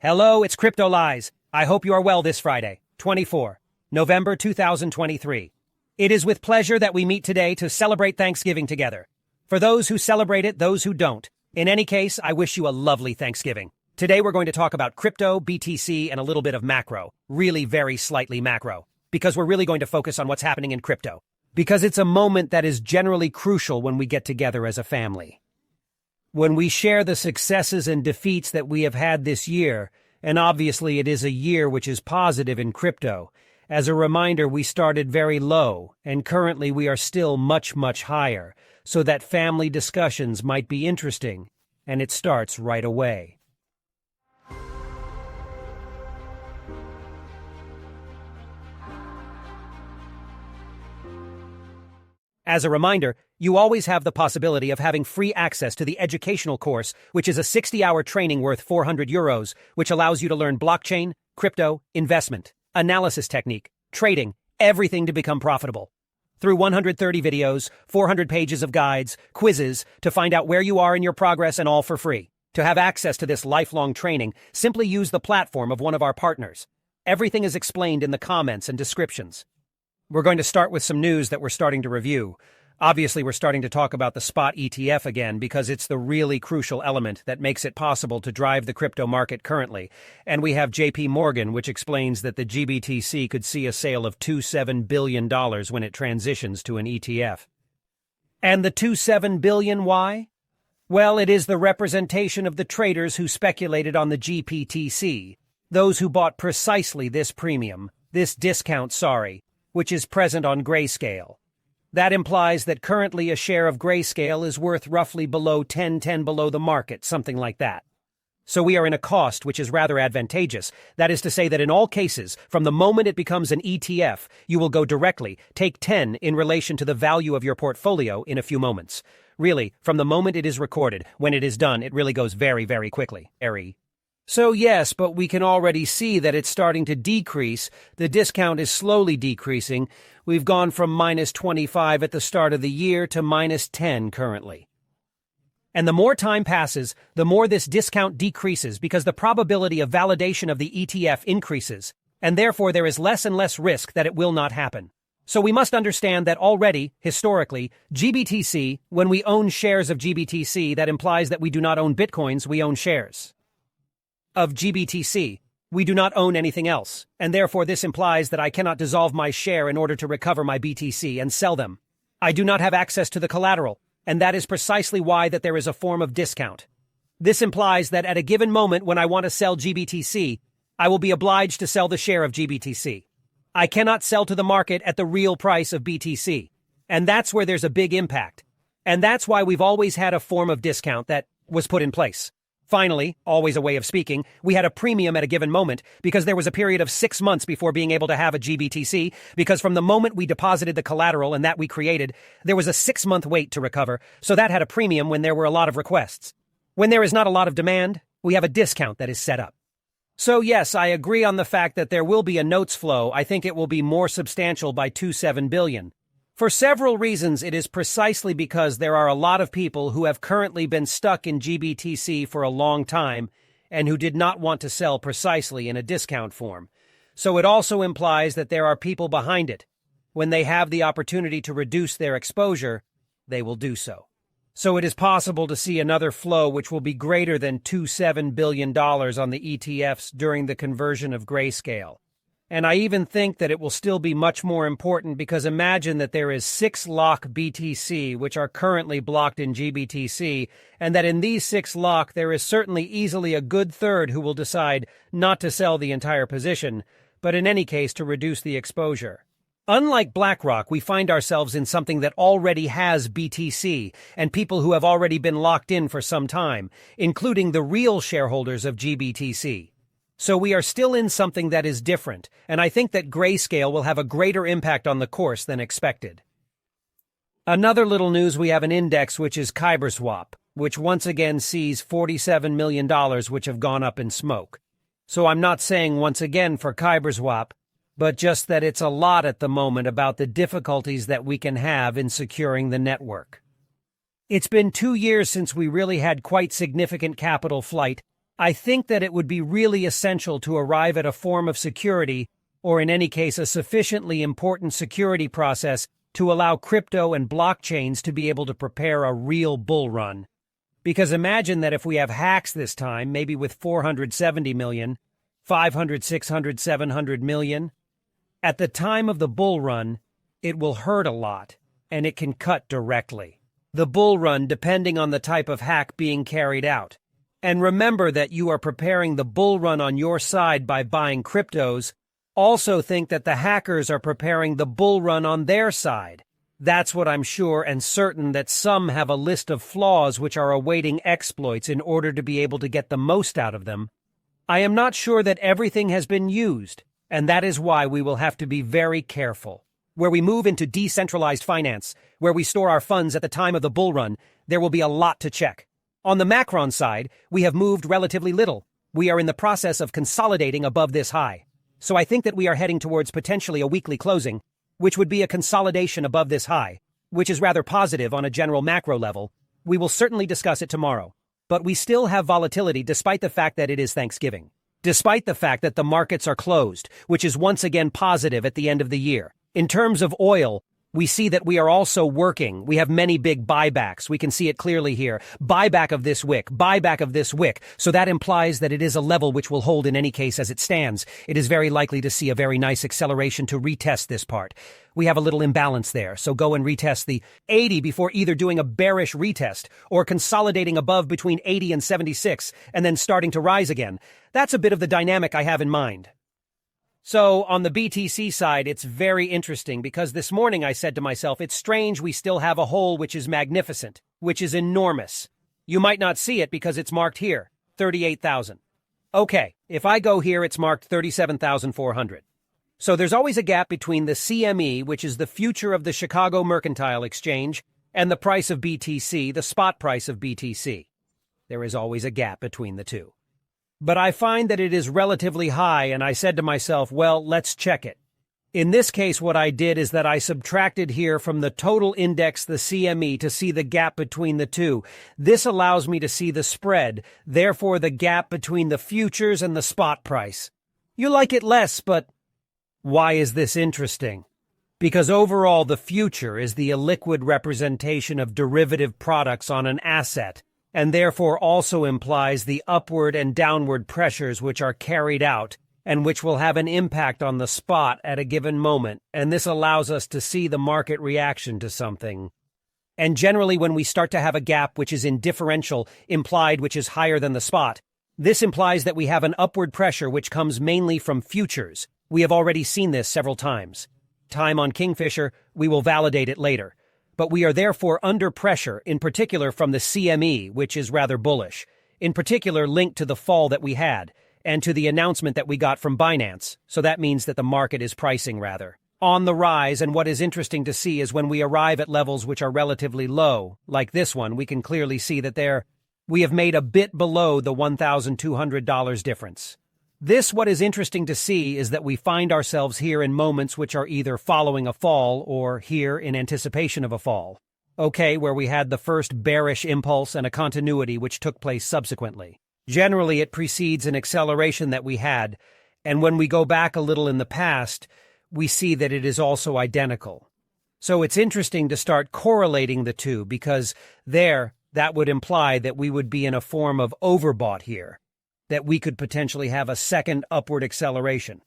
Hello, it's Cryptolyze. I hope you are well this Friday, 24 November 2023. It is with pleasure that we meet today to celebrate Thanksgiving together. For those who celebrate it, those who don't. In any case, I wish you a lovely Thanksgiving. Today we're going to talk about crypto, BTC, and a little bit of macro. Really very slightly macro. Because we're really going to focus on what's happening in crypto. Because it's a moment that is generally crucial when we get together as a family. When we share the successes and defeats that we have had this year, and obviously it is a year which is positive in crypto. As a reminder, we started very low, and currently we are still much, much higher, so that family discussions might be interesting, and it starts right away. As a reminder, you always have the possibility of having free access to the educational course, which is a 60-hour training worth €400, which allows you to learn blockchain, crypto, investment, analysis technique, trading, everything to become profitable. Through 130 videos, 400 pages of guides, quizzes, to find out where you are in your progress and all for free. To have access to this lifelong training, simply use the platform of one of our partners. Everything is explained in the comments and descriptions. We're going to start with some news that we're starting to review. Obviously, we're starting to talk about the spot ETF again because it's the really crucial element that makes it possible to drive the crypto market currently. And we have JP Morgan, which explains that the GBTC could see a sale of $27 billion when it transitions to an ETF. And the $27 billion, why? Well, it is the representation of the traders who speculated on the GBTC, those who bought precisely this premium, this discount, which is present on Grayscale. That implies that currently a share of Grayscale is worth roughly below 10 below the market, something like that. So we are in a cost which is rather advantageous. That is to say that in all cases, from the moment it becomes an ETF, you will go directly, take 10 in relation to the value of your portfolio in a few moments. Really, from the moment it is recorded, when it is done, it really goes very, very quickly. So yes, but we can already see that it's starting to decrease. The discount is slowly decreasing. We've gone from -25 at the start of the year to -10 currently. And the more time passes, the more this discount decreases because the probability of validation of the ETF increases, and therefore there is less and less risk that it will not happen. So we must understand that already, historically, GBTC, when we own shares of GBTC, that implies that we do not own Bitcoins, we own shares of GBTC. We do not own anything else, and therefore this implies that I cannot dissolve my share in order to recover my BTC and sell them. I do not have access to the collateral, and that is precisely why that there is a form of discount. This implies that at a given moment when I want to sell GBTC, I will be obliged to sell the share of GBTC. I cannot sell to the market at the real price of BTC, and that's where there's a big impact. And that's why we've always had a form of discount that was put in place. Finally, always a way of speaking, we had a premium at a given moment because there was a period of 6 months before being able to have a GBTC, because from the moment we deposited the collateral and that we created, there was a 6-month wait to recover, so that had a premium when there were a lot of requests. When there is not a lot of demand, we have a discount that is set up. So yes, I agree on the fact that there will be a notes flow. I think it will be more substantial by $27 billion. For several reasons, it is precisely because there are a lot of people who have currently been stuck in GBTC for a long time and who did not want to sell precisely in a discount form. So it also implies that there are people behind it. When they have the opportunity to reduce their exposure, they will do so. So it is possible to see another flow which will be greater than $27 billion on the ETFs during the conversion of Grayscale. And I even think that it will still be much more important because imagine that there is 6 lock BTC which are currently blocked in GBTC, and that in these 6 lock there is certainly easily a good third who will decide not to sell the entire position, but in any case to reduce the exposure. Unlike BlackRock, we find ourselves in something that already has BTC and people who have already been locked in for some time, including the real shareholders of GBTC. So we are still in something that is different, and I think that Grayscale will have a greater impact on the course than expected. Another little news, we have an index which is KyberSwap, which once again sees $47 million which have gone up in smoke. So I'm not saying once again for KyberSwap, but just that it's a lot at the moment about the difficulties that we can have in securing the network. It's been 2 years since we really had quite significant capital flight, I think that it would be really essential to arrive at a form of security, or in any case a sufficiently important security process to allow crypto and blockchains to be able to prepare a real bull run. Because imagine that if we have hacks this time, maybe with 470 million, 500, 600, 700 million, at the time of the bull run, it will hurt a lot, and it can cut directly. The bull run depending on the type of hack being carried out. And remember that you are preparing the bull run on your side by buying cryptos. Also think that the hackers are preparing the bull run on their side. That's what I'm sure and certain that some have a list of flaws which are awaiting exploits in order to be able to get the most out of them. I am not sure that everything has been used, and that is why we will have to be very careful. Where we move into decentralized finance, where we store our funds at the time of the bull run, there will be a lot to check. On the Macron side, we have moved relatively little. We are in the process of consolidating above this high. So I think that we are heading towards potentially a weekly closing, which would be a consolidation above this high, which is rather positive on a general macro level. We will certainly discuss it tomorrow. But we still have volatility despite the fact that it is Thanksgiving. Despite the fact that the markets are closed, which is once again positive at the end of the year. In terms of oil, we see that we are also working. We have many big buybacks. We can see it clearly here. Buyback of this wick, buyback of this wick. So that implies that it is a level which will hold in any case as it stands. It is very likely to see a very nice acceleration to retest this part. We have a little imbalance there, so go and retest the 80 before either doing a bearish retest or consolidating above between 80 and 76 and then starting to rise again. That's a bit of the dynamic I have in mind. So, on the BTC side, it's very interesting because this morning I said to myself, it's strange we still have a hole which is magnificent, which is enormous. You might not see it because it's marked here, 38,000. Okay, if I go here, it's marked 37,400. So there's always a gap between the CME, which is the future of the Chicago Mercantile Exchange, and the price of BTC, the spot price of BTC. There is always a gap between the two. But I find that it is relatively high, and I said to myself, well, let's check it. In this case, what I did is that I subtracted here from the total index, the CME, to see the gap between the two. This allows me to see the spread, therefore the gap between the futures and the spot price. You like it less, but why is this interesting? Because overall, the future is the illiquid representation of derivative products on an asset, and therefore also implies the upward and downward pressures which are carried out and which will have an impact on the spot at a given moment, and this allows us to see the market reaction to something. And generally when we start to have a gap which is in differential, implied which is higher than the spot, this implies that we have an upward pressure which comes mainly from futures. We have already seen this several times. Time on Kingfisher, we will validate it later. But we are therefore under pressure, in particular from the CME, which is rather bullish, in particular linked to the fall that we had, and to the announcement that we got from Binance, so that means that the market is pricing rather on the rise, and what is interesting to see is when we arrive at levels which are relatively low, like this one, we can clearly see that we have made a bit below the $1,200 difference. What is interesting to see is that we find ourselves here in moments which are either following a fall or here in anticipation of a fall. Okay, where we had the first bearish impulse and a continuity which took place subsequently. Generally, it precedes an acceleration that we had, and when we go back a little in the past, we see that it is also identical. So it's interesting to start correlating the two because that would imply that we would be in a form of overbought here, that we could potentially have a second upward acceleration,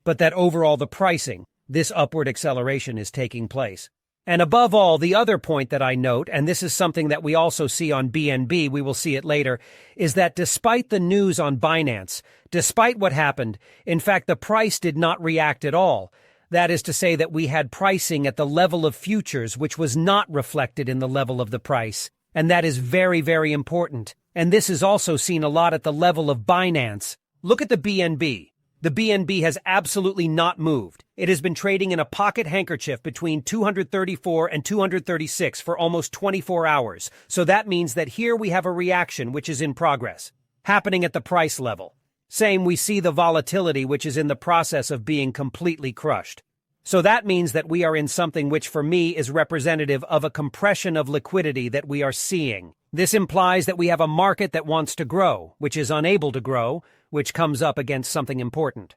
but that overall the pricing, this upward acceleration is taking place. And above all, the other point that I note, and this is something that we also see on BNB, we will see it later, is that despite the news on Binance, despite what happened, in fact, the price did not react at all. That is to say that we had pricing at the level of futures, which was not reflected in the level of the price. And that is very, very important. And this is also seen a lot at the level of Binance. Look at the BNB. The BNB has absolutely not moved. It has been trading in a pocket handkerchief between 234 and 236 for almost 24 hours. So that means that here we have a reaction which is in progress, happening at the price level. Same, we see the volatility which is in the process of being completely crushed. So that means that we are in something which for me is representative of a compression of liquidity that we are seeing. This implies that we have a market that wants to grow, which is unable to grow, which comes up against something important.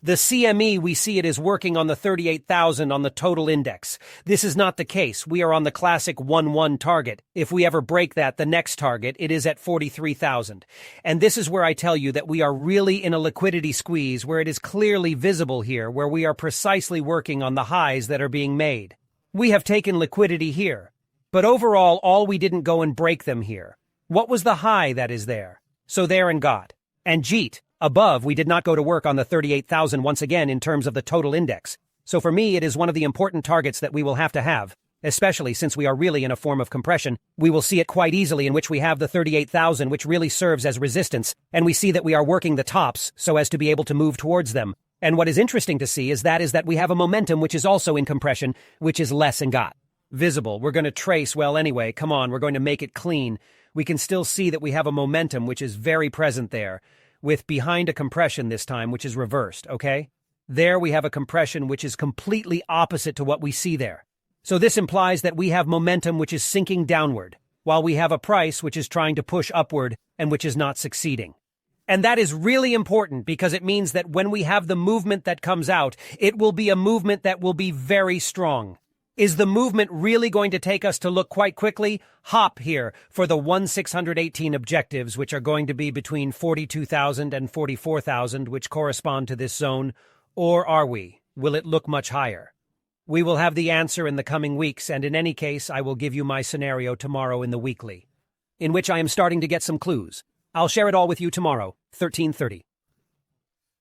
The CME, we see it is working on the 38,000 on the total index. This is not the case. We are on the classic 1-1 target. If we ever break that, the next target, it is at 43,000. And this is where I tell you that we are really in a liquidity squeeze where it is clearly visible here, where we are precisely working on the highs that are being made. We have taken liquidity here. But overall, we didn't go and break them here. What was the high that is there? So there and got. And JEET. Above, we did not go to work on the 38,000 once again in terms of the total index. So for me, it is one of the important targets that we will have to have, especially since we are really in a form of compression. We will see it quite easily in which we have the 38,000, which really serves as resistance, and we see that we are working the tops so as to be able to move towards them. And what is interesting to see is that we have a momentum which is also in compression, which is less and got visible. We're going to trace, well anyway, come on, we're going to make it clean. We can still see that we have a momentum which is very present there, with behind a compression this time, which is reversed, okay? There we have a compression which is completely opposite to what we see there. So this implies that we have momentum which is sinking downward, while we have a price which is trying to push upward and which is not succeeding. And that is really important because it means that when we have the movement that comes out, it will be a movement that will be very strong. Is the movement really going to take us to look quite quickly? Hop here for the 1,618 objectives, which are going to be between 42,000 and 44,000, which correspond to this zone. Or are we? Will it look much higher? We will have the answer in the coming weeks, and in any case, I will give you my scenario tomorrow in the weekly, in which I am starting to get some clues. I'll share it all with you tomorrow, 13:30.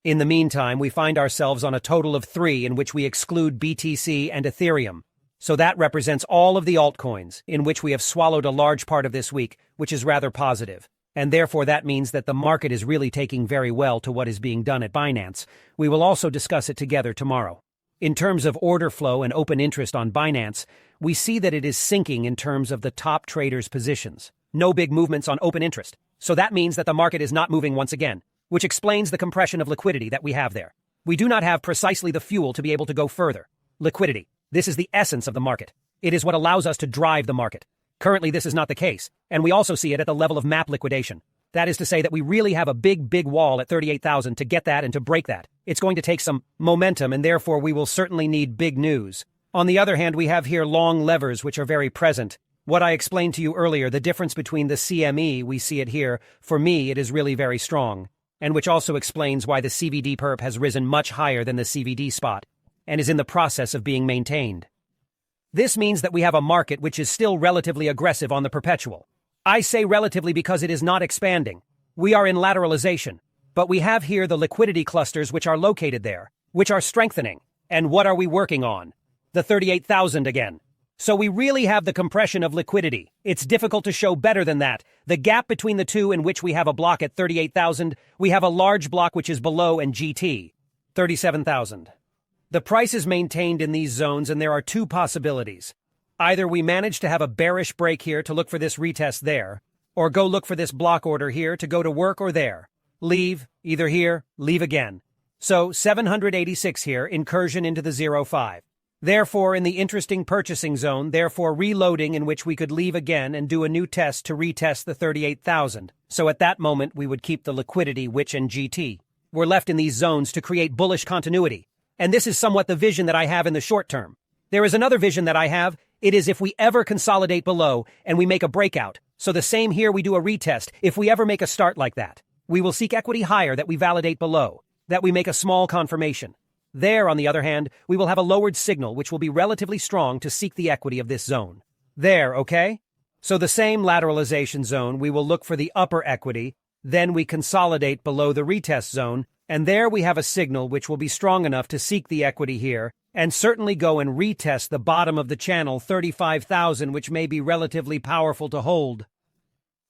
In the meantime, we find ourselves on a total of 3 in which we exclude BTC and Ethereum. So that represents all of the altcoins, in which we have swallowed a large part of this week, which is rather positive. And therefore that means that the market is really taking very well to what is being done at Binance. We will also discuss it together tomorrow. In terms of order flow and open interest on Binance, we see that it is sinking in terms of the top traders' positions. No big movements on open interest. So that means that the market is not moving once again, which explains the compression of liquidity that we have there. We do not have precisely the fuel to be able to go further. Liquidity. This is the essence of the market. It is what allows us to drive the market. Currently, this is not the case, and we also see it at the level of map liquidation. That is to say that we really have a big wall at 38,000 to get that and to break that. It's going to take some momentum, and therefore we will certainly need big news. On the other hand, we have here long levers which are very present. What I explained to you earlier, the difference between the CME, we see it here. For me, it is really very strong, and which also explains why the CVD perp has risen much higher than the CVD spot, and is in the process of being maintained. This means that we have a market which is still relatively aggressive on the perpetual. I say relatively because it is not expanding. We are in lateralization, but we have here the liquidity clusters which are located there, which are strengthening. And what are we working on? The 38,000 again. So we really have the compression of liquidity. It's difficult to show better than that. The gap between the two in which we have a block at 38,000, we have a large block which is below and GT, 37,000. The price is maintained in these zones, and there are two possibilities. Either we manage to have a bearish break here to look for this retest there, or go look for this block order here to go to work or there. Leave, either here, leave again. So 786 here, incursion into the 0.5. Therefore, in the interesting purchasing zone, therefore reloading in which we could leave again and do a new test to retest the 38,000. So at that moment, we would keep the liquidity, which and GT. We're left in these zones to create bullish continuity. And this is somewhat the vision that I have in the short term. There is another vision that I have. It is if we ever consolidate below and we make a breakout. So the same here, we do a retest. If we ever make a start like that, we will seek equity higher that we validate below, that we make a small confirmation. There, on the other hand, we will have a lowered signal which will be relatively strong to seek the equity of this zone. There, okay? So the same lateralization zone, we will look for the upper equity, then we consolidate below the retest zone, and there we have a signal which will be strong enough to seek the equity here, and certainly go and retest the bottom of the channel, 35,000, which may be relatively powerful to hold.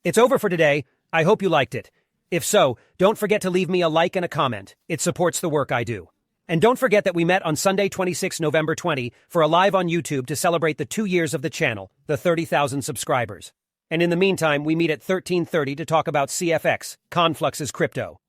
It's over for today. I hope you liked it. If so, don't forget to leave me a like and a comment. It supports the work I do. And don't forget that we met on Sunday, 26 November 20, for a live on YouTube to celebrate the 2 years of the channel, the 30,000 subscribers. And in the meantime, we meet at 13:30 to talk about CFX, Conflux's crypto.